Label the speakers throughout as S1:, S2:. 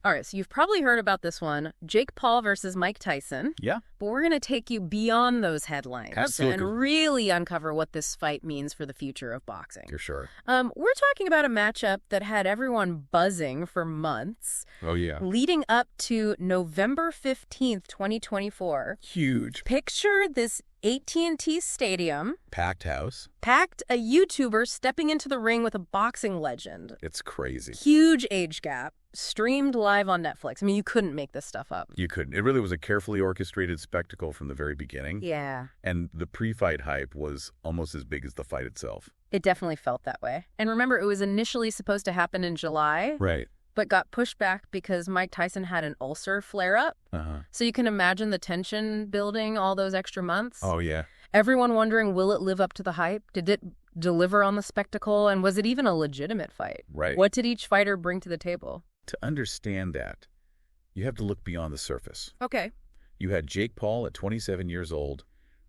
S1: All right, so you've probably heard about this one, Jake Paul versus Mike Tyson.
S2: Yeah.
S1: But we're going to take you beyond those headlines
S2: Absolutely.
S1: and really uncover what this fight means for the future of boxing.
S2: For sure.
S1: We're talking about a matchup that had everyone buzzing for months.
S2: Oh, yeah.
S1: Leading up to November 15th, 2024.
S2: Huge.
S1: Picture this AT&T Stadium.
S2: Packed house.
S1: Packed, a YouTuber stepping into the ring with a boxing legend.
S2: It's crazy.
S1: Huge age gap. Streamed live on Netflix. I mean, you couldn't make this stuff up.
S2: You couldn't. It really was a carefully orchestrated spectacle from the very beginning.
S1: Yeah.
S2: And the pre-fight hype was almost as big as the fight itself.
S1: It definitely felt that way. And remember, it was initially supposed to happen in July.
S2: Right.
S1: But got pushed back because Mike Tyson had an ulcer flare-up. So you can imagine the tension building all those extra months.
S2: Oh, yeah.
S1: Everyone wondering, will it live up to the hype? Did it deliver on the spectacle? And was it even a legitimate fight?
S2: Right.
S1: What did each fighter bring to the table?
S2: To understand that, you have to look beyond the surface.
S1: Okay.
S2: You had Jake Paul at 27 years old,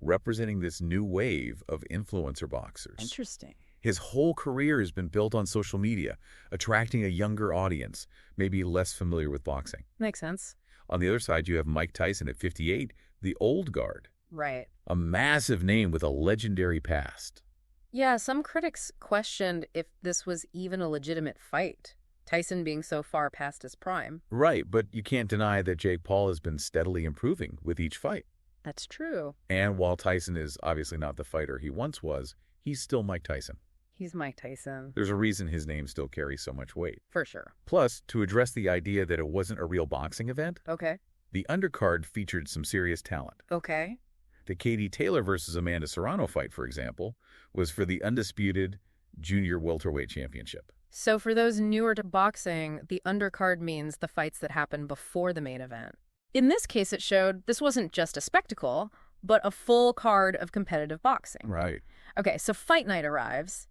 S2: representing this new wave of influencer boxers.
S1: Interesting.
S2: His whole career has been built on social media, attracting a younger audience, maybe less familiar with boxing.
S1: Makes sense.
S2: On the other side, you have Mike Tyson at 58, the old guard.
S1: Right.
S2: A massive name with a legendary past.
S1: Yeah, some critics questioned if this was even a legitimate fight, Tyson being so far past his prime.
S2: Right, but you can't deny that Jake Paul has been steadily improving with each fight.
S1: That's true.
S2: And while Tyson is obviously not the fighter he once was, he's still Mike Tyson.
S1: He's Mike Tyson.
S2: There's a reason his name still carries so much weight.
S1: For sure.
S2: Plus, to address the idea that it wasn't a real boxing event,
S1: Okay.
S2: the undercard featured some serious talent.
S1: Okay.
S2: The Katie Taylor versus Amanda Serrano fight, for example, was for the undisputed junior welterweight championship.
S1: So for those newer to boxing, the undercard means the fights that happen before the main event. In this case, it showed this wasn't just a spectacle, but a full card of competitive boxing.
S2: Right.
S1: Okay, so fight night arrives.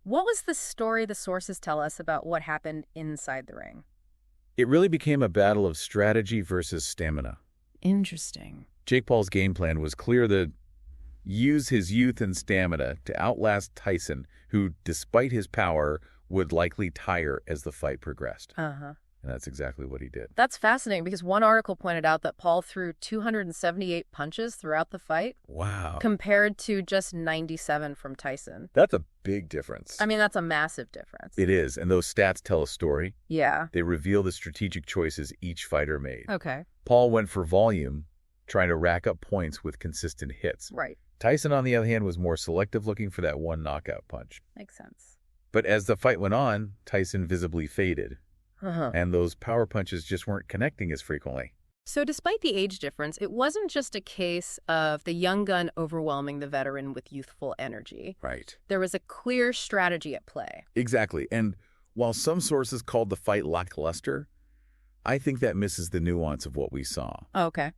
S1: What was the story the sources tell us about what happened inside the ring?
S2: It really became a battle of strategy versus stamina.
S1: Interesting.
S2: Jake Paul's game plan was clear to use his youth and stamina to outlast Tyson, who, despite his power, would likely tire as the fight progressed.
S1: Uh-huh.
S2: And that's exactly what he did.
S1: That's fascinating because one article pointed out that Paul threw 278 punches throughout the fight.
S2: Wow.
S1: Compared to just 97 from Tyson.
S2: That's a big difference.
S1: I mean, that's a massive difference.
S2: It is, and those stats tell a story.
S1: Yeah.
S2: They reveal the strategic choices each fighter made.
S1: Okay.
S2: Paul went for volume, trying to rack up points with consistent hits.
S1: Right.
S2: Tyson, on the other hand, was more selective, looking for that one knockout punch.
S1: Makes sense.
S2: But as the fight went on, Tyson visibly faded. And those power punches just weren't connecting as frequently.
S1: So despite the age difference, it wasn't just a case of the young gun overwhelming the veteran with youthful energy.
S2: Right.
S1: There was a clear strategy at play.
S2: Exactly. And while some sources called the fight lackluster, I think that misses the nuance of what we saw.
S1: Okay.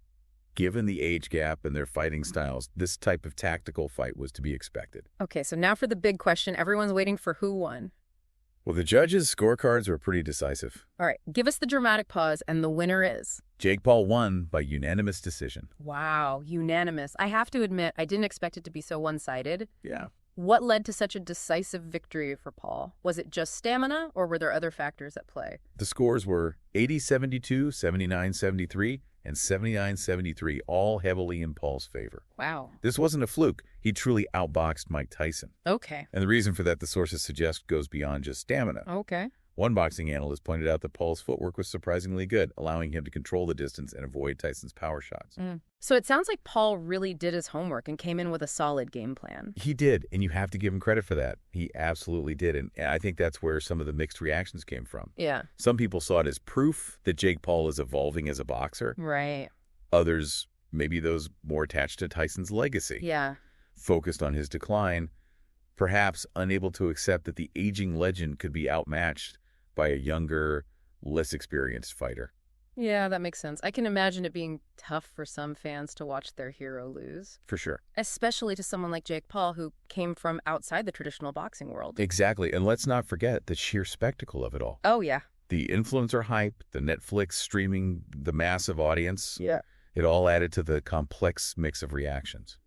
S2: Given the age gap and their fighting styles, this type of tactical fight was to be expected.
S1: Okay, so now for the big question. Everyone's waiting for who won.
S2: Well, the judges' scorecards were pretty decisive.
S1: All right, give us the dramatic pause, and the winner is?
S2: Jake Paul won by unanimous decision.
S1: Wow, unanimous. I have to admit, I didn't expect it to be so one-sided.
S2: Yeah.
S1: What led to such a decisive victory for Paul? Was it just stamina, or were there other factors at play?
S2: The scores were 80-72, 79-73, and 79-73, all heavily in Paul's favor.
S1: Wow.
S2: This wasn't a fluke. He truly outboxed Mike Tyson.
S1: Okay.
S2: And the reason for that, the sources suggest, goes beyond just stamina.
S1: Okay.
S2: One boxing analyst pointed out that Paul's footwork was surprisingly good, allowing him to control the distance and avoid Tyson's power shots.
S1: So it sounds like Paul really did his homework and came in with a solid game plan.
S2: He did, and you have to give him credit for that. He absolutely did, and I think that's where some of the mixed reactions came from.
S1: Yeah.
S2: Some people saw it as proof that Jake Paul is evolving as a boxer.
S1: Right.
S2: Others, maybe those more attached to Tyson's legacy.
S1: Yeah.
S2: Focused on his decline, perhaps unable to accept that the aging legend could be outmatched by a younger, less experienced fighter.
S1: Yeah, that makes sense. I can imagine it being tough for some fans to watch their hero lose.
S2: For sure.
S1: Especially to someone like Jake Paul, who came from outside the traditional boxing world.
S2: Exactly. And let's not forget the sheer spectacle of it all.
S1: Oh, yeah.
S2: The influencer hype, the Netflix streaming, the massive audience.
S1: Yeah.
S2: It all added to the complex mix of reactions.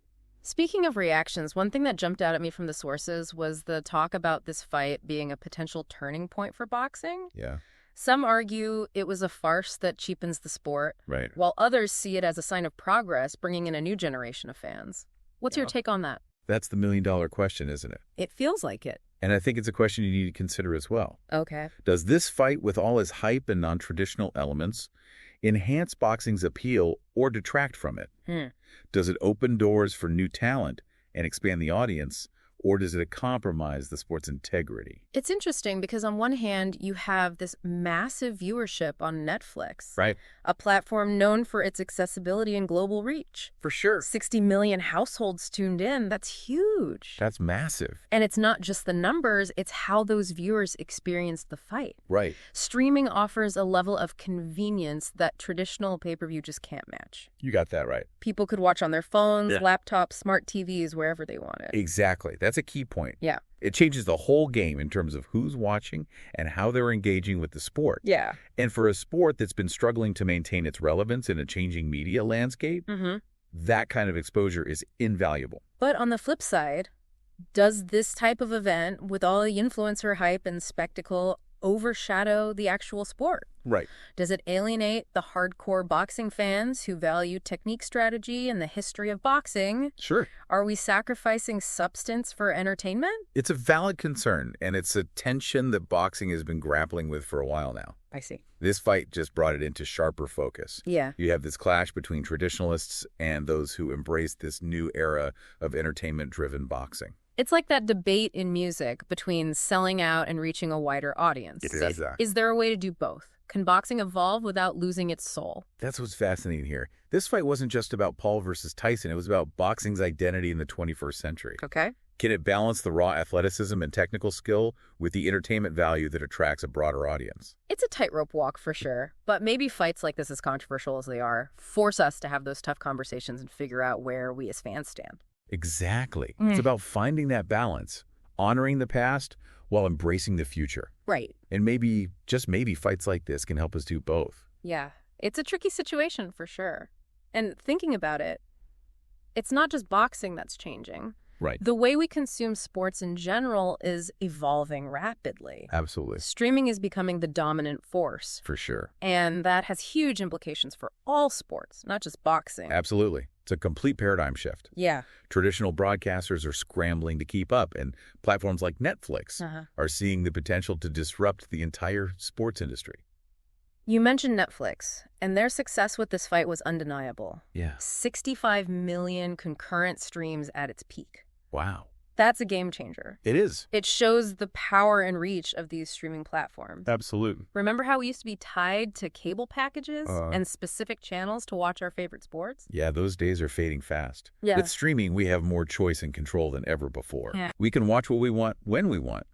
S1: Speaking of reactions, one thing that jumped out at me from the sources was the talk about this fight being a potential turning point for boxing.
S2: Yeah.
S1: Some argue it was a farce that cheapens the sport,
S2: Right.
S1: while others see it as a sign of progress, bringing in a new generation of fans. What's your take on that?
S2: That's the million-dollar question, isn't it?
S1: It feels like it.
S2: And I think it's a question you need to consider as well.
S1: Okay.
S2: Does this fight, with all its hype and non-traditional elements, enhance boxing's appeal or detract from it? Does it open doors for new talent and expand the audience, or does it compromise the sport's integrity?
S1: It's interesting because on one hand, you have this massive viewership on Netflix,
S2: Right.
S1: a platform known for its accessibility and global reach.
S2: For sure.
S1: 60 million households tuned in. That's huge.
S2: That's massive.
S1: And it's not just the numbers, it's how those viewers experience the fight.
S2: Right.
S1: Streaming offers a level of convenience that traditional pay-per-view just can't match.
S2: You got that right.
S1: People could watch on their phones, laptops, smart TVs, wherever they wanted.
S2: Exactly. That's a key point.
S1: Yeah.
S2: It changes the whole game in terms of who's watching and how they're engaging with the sport.
S1: Yeah.
S2: And for a sport that's been struggling to maintain its relevance in a changing media landscape, that kind of exposure is invaluable.
S1: But on the flip side, does this type of event, with all the influencer hype and spectacle, overshadow the actual sport?
S2: Right.
S1: Does it alienate the hardcore boxing fans who value technique, strategy, and the history of boxing?
S2: Sure.
S1: Are we sacrificing substance for entertainment?
S2: It's a valid concern, and it's a tension that boxing has been grappling with for a while now.
S1: I see.
S2: This fight just brought it into sharper focus.
S1: Yeah.
S2: You have this clash between traditionalists and those who embrace this new era of entertainment-driven boxing.
S1: It's like that debate in music between selling out and reaching a wider audience.
S2: It is.
S1: Is there a way to do both? Can boxing evolve without losing its soul?
S2: That's what's fascinating here. This fight wasn't just about Paul versus Tyson. It was about boxing's identity in the 21st century.
S1: Okay.
S2: Can it balance the raw athleticism and technical skill with the entertainment value that attracts a broader audience?
S1: It's a tightrope walk for sure, but maybe fights like this, as controversial as they are, force us to have those tough conversations and figure out where we as fans stand.
S2: Exactly. It's about finding that balance, honoring the past while embracing the future.
S1: Right.
S2: And maybe, just maybe, fights like this can help us do both.
S1: Yeah. It's a tricky situation for sure. And thinking about it, it's not just boxing that's changing.
S2: Right.
S1: The way we consume sports in general is evolving rapidly.
S2: Absolutely.
S1: Streaming is becoming the dominant force.
S2: For sure.
S1: And that has huge implications for all sports, not just boxing.
S2: Absolutely. It's a complete paradigm shift.
S1: Yeah.
S2: Traditional broadcasters are scrambling to keep up, and platforms like Netflix are seeing the potential to disrupt the entire sports industry.
S1: You mentioned Netflix, and their success with this fight was undeniable.
S2: Yeah.
S1: 65 million concurrent streams at its peak.
S2: Wow.
S1: That's a game changer.
S2: It is.
S1: It shows the power and reach of these streaming platforms.
S2: Absolutely.
S1: Remember how we used to be tied to cable packages and specific channels to watch our favorite sports?
S2: Yeah, those days are fading fast.
S1: Yeah.
S2: With streaming, we have more choice and control than ever before.
S1: Yeah.
S2: We can watch what we want when we want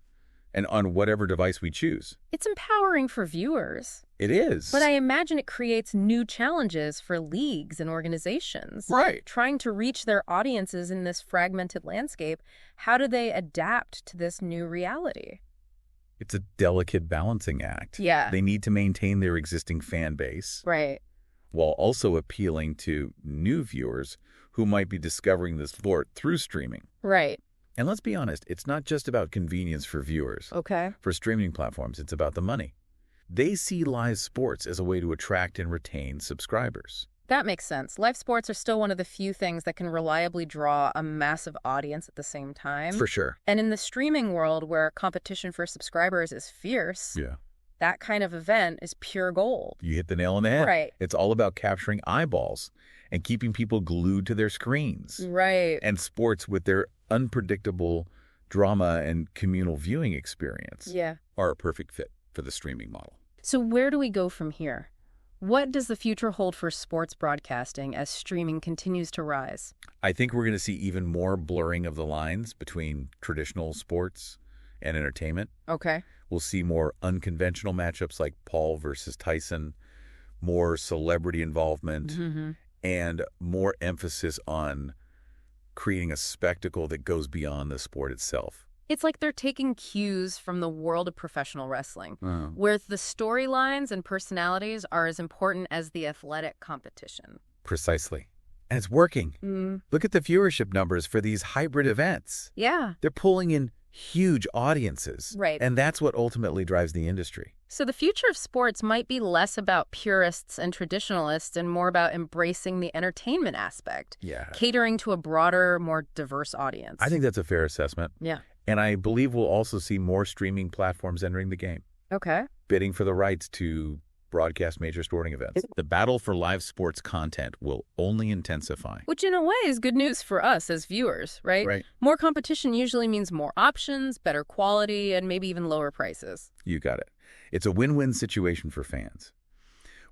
S2: and on whatever device we choose.
S1: It's empowering for viewers.
S2: It is.
S1: But I imagine it creates new challenges for leagues and organizations.
S2: Right.
S1: Trying to reach their audiences in this fragmented landscape, how do they adapt to this new reality?
S2: It's a delicate balancing act.
S1: Yeah.
S2: They need to maintain their existing fan base
S1: Right.
S2: while also appealing to new viewers who might be discovering the sport through streaming.
S1: Right.
S2: And let's be honest, it's not just about convenience for viewers.
S1: Okay.
S2: For streaming platforms, it's about the money. They see live sports as a way to attract and retain subscribers.
S1: That makes sense. Live sports are still one of the few things that can reliably draw a massive audience at the same time.
S2: For sure.
S1: And in the streaming world where competition for subscribers is fierce,
S2: Yeah.
S1: that kind of event is pure gold.
S2: You hit the nail on the head.
S1: Right.
S2: It's all about capturing eyeballs and keeping people glued to their screens.
S1: Right.
S2: And sports, with their unpredictable drama and communal viewing experience,
S1: Yeah.
S2: are a perfect fit for the streaming model.
S1: So where do we go from here? What does the future hold for sports broadcasting as streaming continues to rise?
S2: I think we're going to see even more blurring of the lines between traditional sports and entertainment.
S1: Okay.
S2: We'll see more unconventional matchups like Paul versus Tyson, more celebrity involvement, and more emphasis on creating a spectacle that goes beyond the sport itself.
S1: It's like they're taking cues from the world of professional wrestling, where the storylines and personalities are as important as the athletic competition.
S2: Precisely. And it's working. Look at the viewership numbers for these hybrid events.
S1: Yeah.
S2: They're pulling in huge audiences.
S1: Right.
S2: And that's what ultimately drives the industry.
S1: So the future of sports might be less about purists and traditionalists and more about embracing the entertainment aspect.
S2: Yeah.
S1: Catering to a broader, more diverse audience.
S2: I think that's a fair assessment.
S1: Yeah.
S2: And I believe we'll also see more streaming platforms entering the game,
S1: Okay.
S2: bidding for the rights to broadcast major sporting events. The battle for live sports content will only intensify.
S1: Which in a way is good news for us as viewers, right?
S2: Right.
S1: More competition usually means more options, better quality, and maybe even lower prices.
S2: You got it. It's a win-win situation for fans.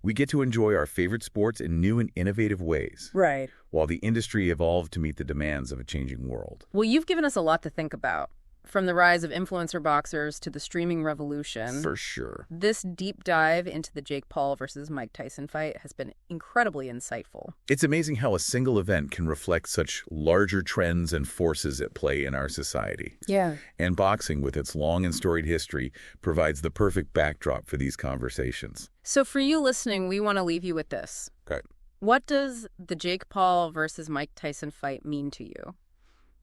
S2: We get to enjoy our favorite sports in new and innovative ways,
S1: Right.
S2: while the industry evolved to meet the demands of a changing world.
S1: Well, you've given us a lot to think about. From the rise of influencer boxers to the streaming revolution.
S2: For sure.
S1: This deep dive into the Jake Paul versus Mike Tyson fight has been incredibly insightful.
S2: It's amazing how a single event can reflect such larger trends and forces at play in our society.
S1: Yeah.
S2: And boxing, with its long and storied history, provides the perfect backdrop for these conversations.
S1: So for you listening, we want to leave you with this.
S2: Okay.
S1: What does the Jake Paul versus Mike Tyson fight mean to you?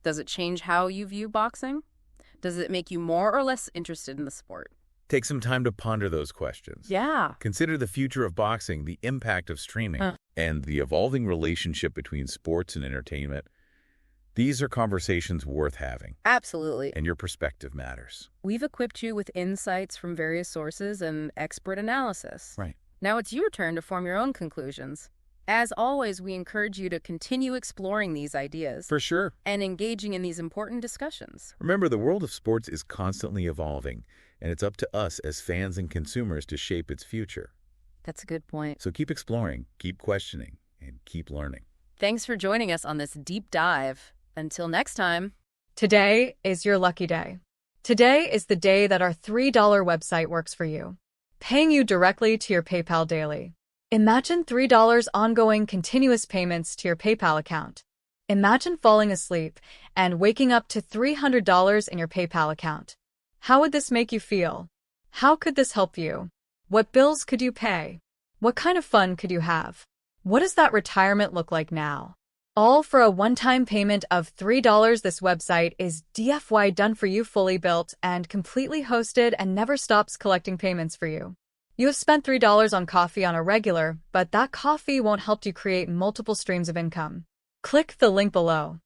S1: Does it change how you view boxing? Does it make you more or less interested in the sport?
S2: Take some time to ponder those questions.
S1: Yeah.
S2: Consider the future of boxing, the impact of streaming, and the evolving relationship between sports and entertainment. These are conversations worth having.
S1: Absolutely.
S2: And your perspective matters.
S1: We've equipped you with insights from various sources and expert analysis.
S2: Right.
S1: Now it's your turn to form your own conclusions. As always, we encourage you to continue exploring these ideas.
S2: For sure.
S1: And engaging in these important discussions.
S2: Remember, the world of sports is constantly evolving, and it's up to us as fans and consumers to shape its future.
S1: That's a good point.
S2: So keep exploring, keep questioning, and keep learning.
S1: Thanks for joining us on this deep dive. Until next time.
S3: Today is your lucky day. Today is the day that our $3 website works for you, paying you directly to your PayPal daily. Imagine $3 ongoing continuous payments to your PayPal account. Imagine falling asleep and waking up to $300 in your PayPal account. How would this make you feel? How could this help you? What bills could you pay? What kind of fun could you have? What does that retirement look like now? All for a one-time payment of $3. This website is DFY done for you, fully built and completely hosted, and never stops collecting payments for you. You have spent $3 on coffee on a regular, but that coffee won't help you create multiple streams of income. Click the link below.